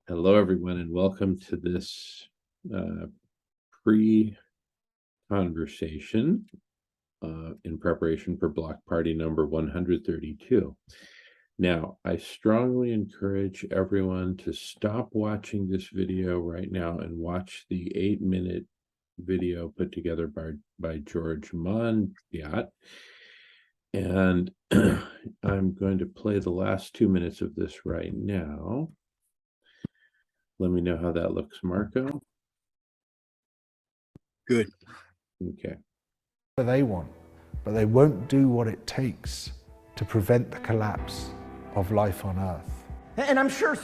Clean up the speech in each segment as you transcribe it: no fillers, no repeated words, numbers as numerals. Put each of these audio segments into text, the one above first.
Hello, everyone, and welcome to this pre-conversation in preparation for block party number 132. Now, I strongly encourage everyone to stop watching this video right now and watch the 8-minute video put together by George Monbiot. And I'm going to play the last 2 minutes of this right now. Let me know how that looks, Marco. Good. Okay. They want, but they won't do what it takes to prevent the collapse of life on Earth. And I'm sure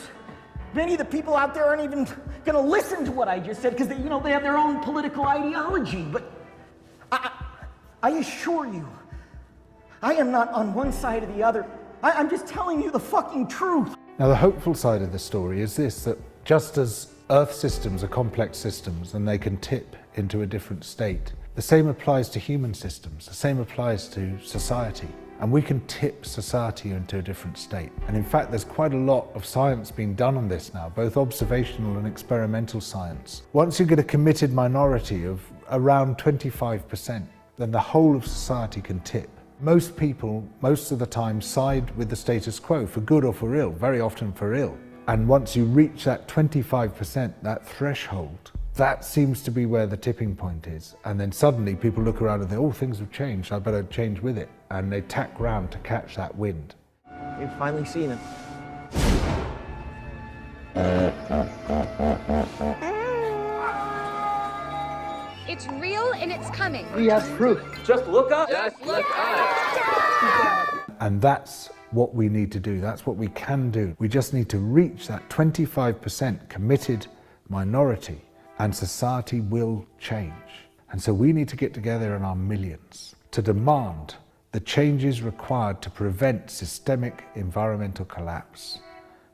many of the people out there aren't even going to listen to what I just said because they have their own political ideology. But I assure you, I am not on one side or the other. I'm just telling you the fucking truth. Now, the hopeful side of the story is this, that just as Earth systems are complex systems and they can tip into a different state, the same applies to human systems, the same applies to society. And we can tip society into a different state. And in fact, there's quite a lot of science being done on this now, both observational and experimental science. Once you get a committed minority of around 25%, then the whole of society can tip. Most people, most of the time, side with the status quo, for good or for ill, very often for ill. And once you reach that 25%, that threshold, that seems to be where the tipping point is. And then suddenly people look around and think, oh, things have changed, I better change with it. And they tack round to catch that wind. We've finally seen it. It's real and it's coming. We have proof. Just look up. Just look up. And that's what we need to do. That's what we can do. We just need to reach that 25% committed minority and society will change. And so we need to get together in our millions to demand the changes required to prevent systemic environmental collapse,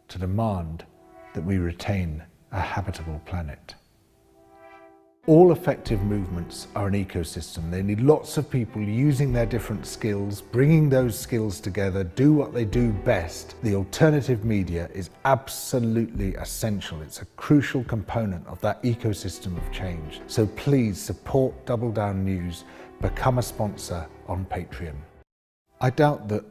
to demand that we retain a habitable planet. All effective movements are an ecosystem. They need lots of people using their different skills, bringing those skills together, do what they do best. The alternative media is absolutely essential. It's a crucial component of that ecosystem of change. So please support Double Down News, become a sponsor on Patreon. I doubt that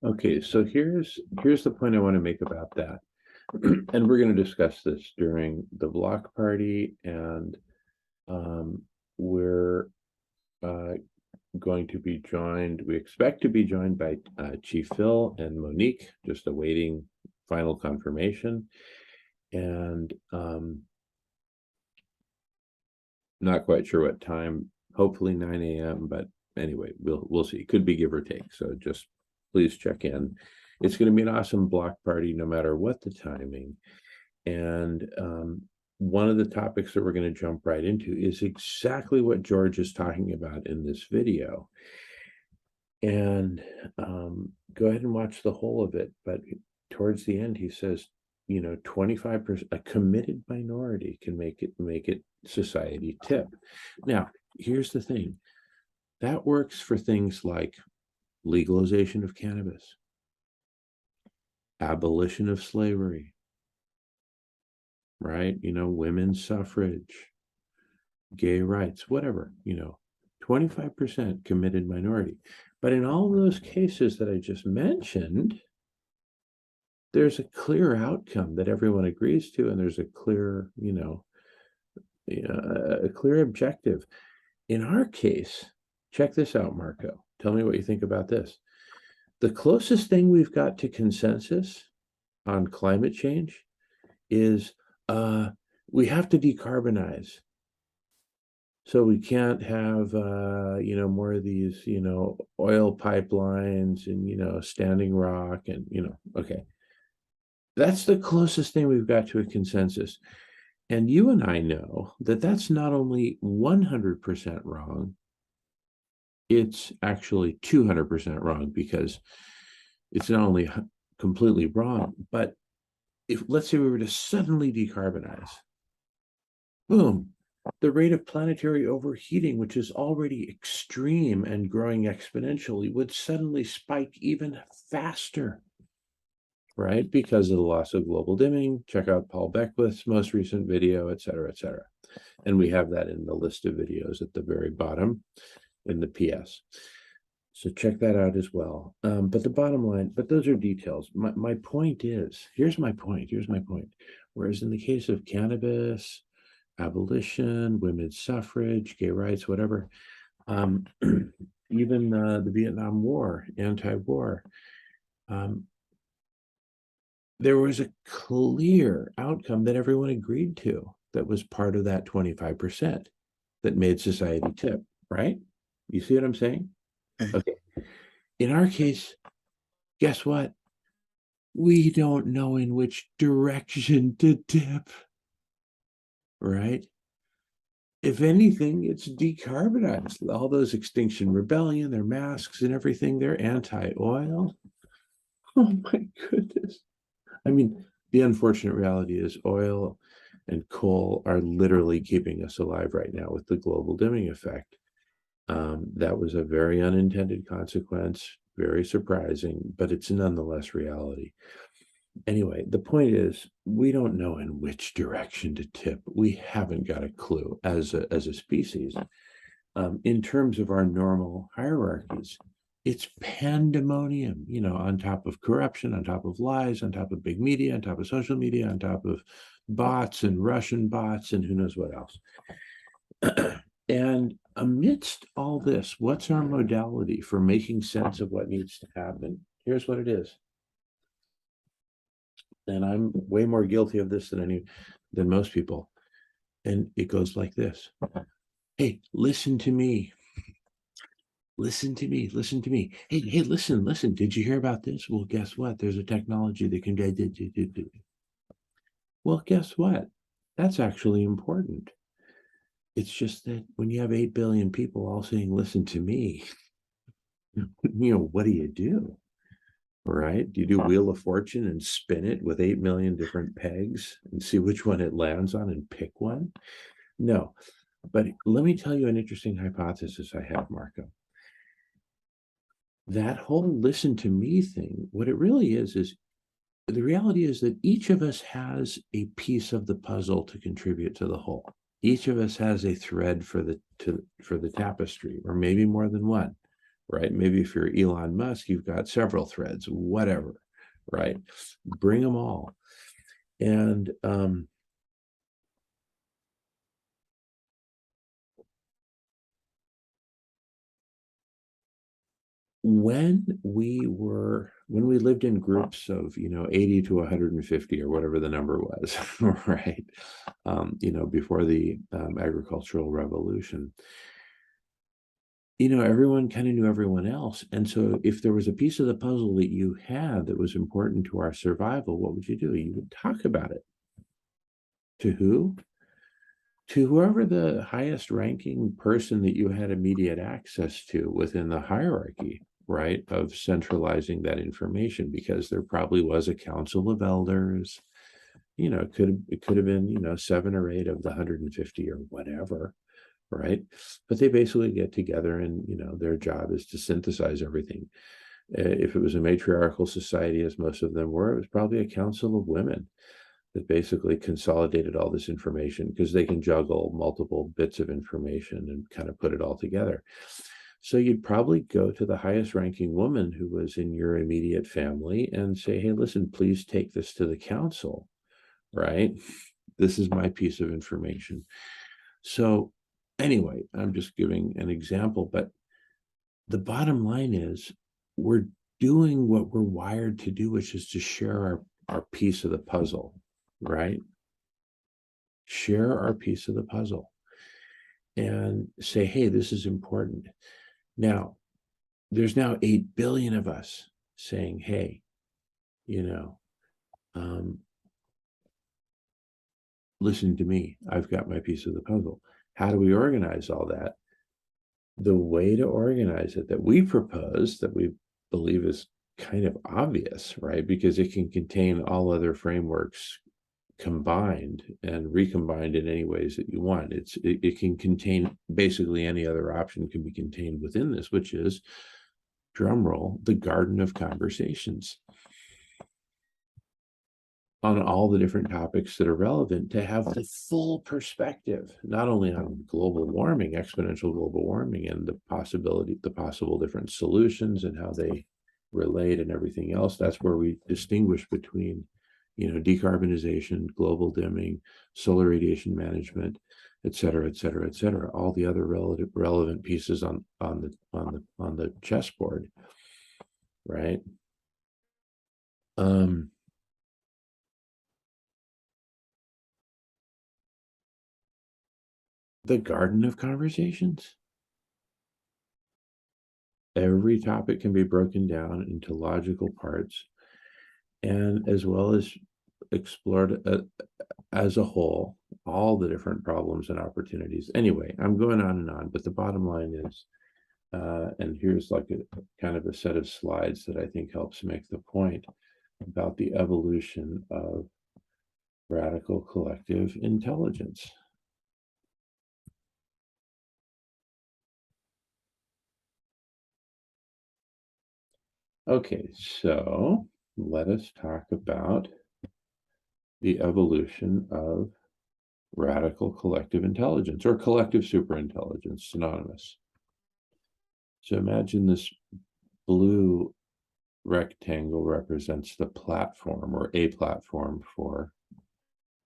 Okay, so here's the point I want to make about that. And we're going to discuss this during the block party, and we're going to be joined, we expect to be joined by Chief Phil and Monique, just awaiting final confirmation. And not quite sure what time, hopefully 9 a.m., but anyway, we'll see. Could be give or take, so just please check in. It's going to be an awesome block party no matter what the timing. And one of the topics that we're going to jump right into is exactly what George is talking about in this video. And go ahead and watch the whole of it. But towards the end, he says, 25%, a committed minority can make it society tip. Now, here's the thing. That works for things like legalization of cannabis, abolition of slavery, right? Women's suffrage, gay rights, whatever, 25% committed minority. But in all of those cases that I just mentioned, there's a clear outcome that everyone agrees to, and there's a clear, a clear objective. In our case, check this out, Marco. Tell me what you think about this. The closest thing we've got to consensus on climate change is we have to decarbonize. So we can't have, more of these, oil pipelines and, Standing Rock and, okay. That's the closest thing we've got to a consensus. And you and I know that that's not only 100% wrong, it's actually 200% wrong, because it's not only completely wrong, but if, let's say we were to suddenly decarbonize, boom, the rate of planetary overheating, which is already extreme and growing exponentially, would suddenly spike even faster, right? Because of the loss of global dimming. Check out Paul Beckwith's most recent video, et cetera, et cetera. And we have that in the list of videos at the very bottom in the PS. So check that out as well. But the bottom line, but those are details. My point is, here's my point. Whereas in the case of cannabis, abolition, women's suffrage, gay rights, whatever, even the Vietnam War, anti-war, there was a clear outcome that everyone agreed to that was part of that 25% that made society tip, right? You see what I'm saying? Okay. In our case, guess what? We don't know in which direction to tip, right? If anything, it's decarbonized. All those Extinction Rebellion, their masks and everything, they're anti-oil. Oh my goodness. I mean, the unfortunate reality is oil and coal are literally keeping us alive right now with the global dimming effect. That was a very unintended consequence, very surprising, but it's nonetheless reality. Anyway, the point is, we don't know in which direction to tip. We haven't got a clue as a species. In terms of our normal hierarchies, it's pandemonium, you know, on top of corruption, on top of lies, on top of big media, on top of social media, on top of bots and Russian bots and who knows what else. And amidst all this, what's our modality for making sense of what needs to happen? Here's what it is. And I'm way more guilty of this than most people. And it goes like this. Hey, listen to me. Listen to me. Listen to me. Hey, listen. Did you hear about this? Well, guess what? There's a technology that can do. Well, guess what? That's actually important. It's just that when you have 8 billion people all saying, listen to me, you know, what do? Right? Do you do Wheel of Fortune and spin it with 8 million different pegs and see which one it lands on and pick one? No. But let me tell you an interesting hypothesis I have, Marco. That whole listen to me thing, what it really is the reality is that each of us has a piece of the puzzle to contribute to the whole. Each of us has a thread for the tapestry, or maybe more than one, right? Maybe if you're Elon Musk, you've got several threads, whatever, right? Bring them all. And when we lived in groups of 80 to 150 or whatever the number was, right, before the agricultural revolution, everyone kind of knew everyone else. And so if there was a piece of the puzzle that you had that was important to our survival, what would you do? You would talk about it. To who? To whoever the highest ranking person that you had immediate access to within the hierarchy, right, of centralizing that information, because there probably was a council of elders. It could have been 7 or 8 of the 150 or whatever, right? But they basically get together and their job is to synthesize everything. If it was a matriarchal society, as most of them were, it was probably a council of women that basically consolidated all this information, because they can juggle multiple bits of information and kind of put it all together. So you'd probably go to the highest ranking woman who was in your immediate family and say, hey, listen, please take this to the council, right? This is my piece of information. So anyway, I'm just giving an example, but the bottom line is we're doing what we're wired to do, which is to share our piece of the puzzle, right? Share our piece of the puzzle and say, hey, this is important. Now, there's now 8 billion of us saying, hey, listen to me. I've got my piece of the puzzle. How do we organize all that? The way to organize it that we propose, that we believe is kind of obvious, right? Because it can contain all other frameworks combined and recombined in any ways that you want. It can contain basically any other option can be contained within this, which is, drumroll, the garden of conversations on all the different topics that are relevant, to have the full perspective, not only on global warming, exponential global warming, and the possible different solutions and how they relate and everything else. That's where we distinguish between, decarbonization, global dimming, solar radiation management, et cetera, et cetera, et cetera. All the other relevant pieces on the chessboard, right? The garden of conversations. Every topic can be broken down into logical parts, and as well as explored as a whole, all the different problems and opportunities. Anyway, I'm going on, but the bottom line is, and here's like a kind of a set of slides that I think helps make the point about the evolution of radical collective intelligence. Okay, so let us talk about the evolution of radical collective intelligence, or collective superintelligence, synonymous. So imagine this blue rectangle represents the platform, or a platform, for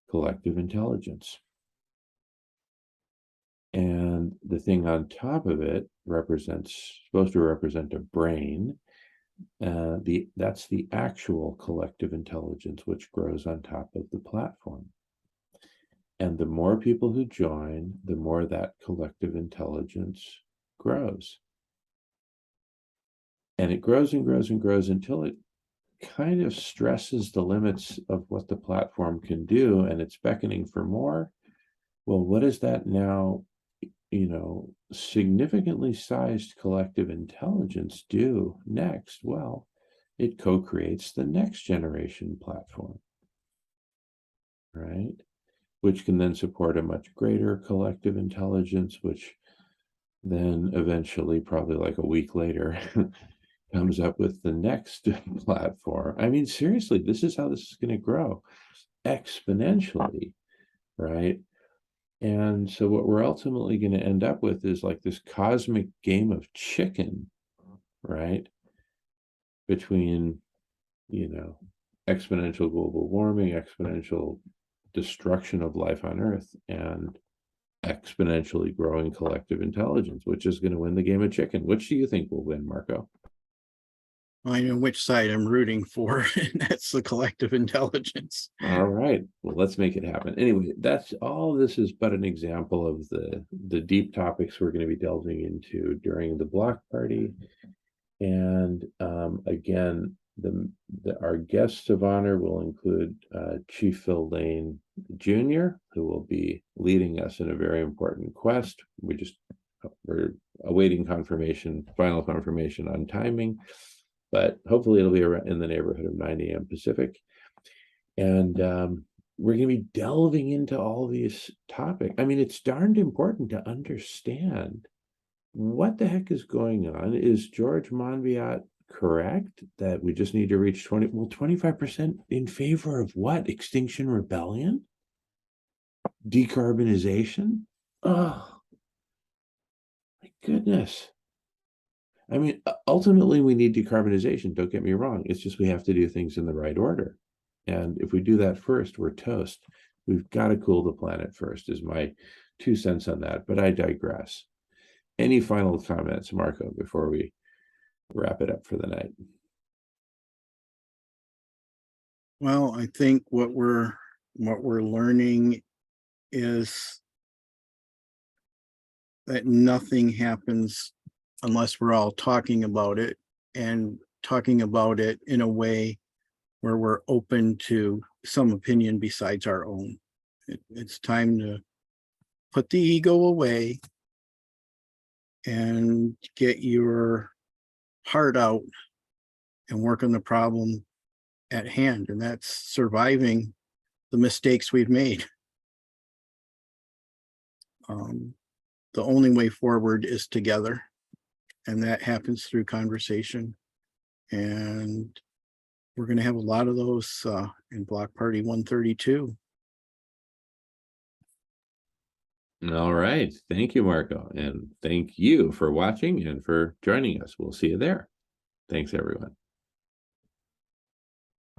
collective intelligence. And the thing on top of it supposed to represent a brain. That's the actual collective intelligence, which grows on top of the platform. And the more people who join, the more that collective intelligence grows. And it grows and grows and grows until it kind of stresses the limits of what the platform can do, and it's beckoning for more. Well, what is that now? Significantly sized collective intelligence do next? Well, it co-creates the next generation platform, right? Which can then support a much greater collective intelligence, which then eventually, probably like a week later, comes up with the next platform. I mean, seriously, this is how this is going to grow exponentially, right? And so what we're ultimately going to end up with is like this cosmic game of chicken, right? Between, exponential global warming, exponential destruction of life on Earth, and exponentially growing collective intelligence. Which is going to win the game of chicken? Which do you think will win, Marco? I know which side I'm rooting for, and that's the collective intelligence. All right, well, let's make it happen. Anyway, that's all. This is but an example of the deep topics we're going to be delving into during the block party. And again, our guests of honor will include Chief Phil Lane Jr., who will be leading us in a very important quest. We're awaiting final confirmation on timing, but hopefully it'll be around in the neighborhood of 9 a.m. Pacific. And we're going to be delving into all these topics. I mean, it's darned important to understand what the heck is going on. Is George Monbiot correct that we just need to reach 25% in favor of what? Extinction Rebellion? Decarbonization? Oh, my goodness. I mean, ultimately, we need decarbonization. Don't get me wrong. It's just we have to do things in the right order. And if we do that first, we're toast. We've got to cool the planet first, is my 2 cents on that. But I digress. Any final comments, Marco, before we wrap it up for the night? Well, I think what we're learning is that nothing happens unless we're all talking about it, and talking about it in a way where we're open to some opinion besides our own. It's time to put the ego away and get your heart out and work on the problem at hand, and that's surviving the mistakes we've made. The only way forward is together, and that happens through conversation. And we're going to have a lot of those in Block Party 132. All right. Thank you, Marco. And thank you for watching and for joining us. We'll see you there. Thanks, everyone.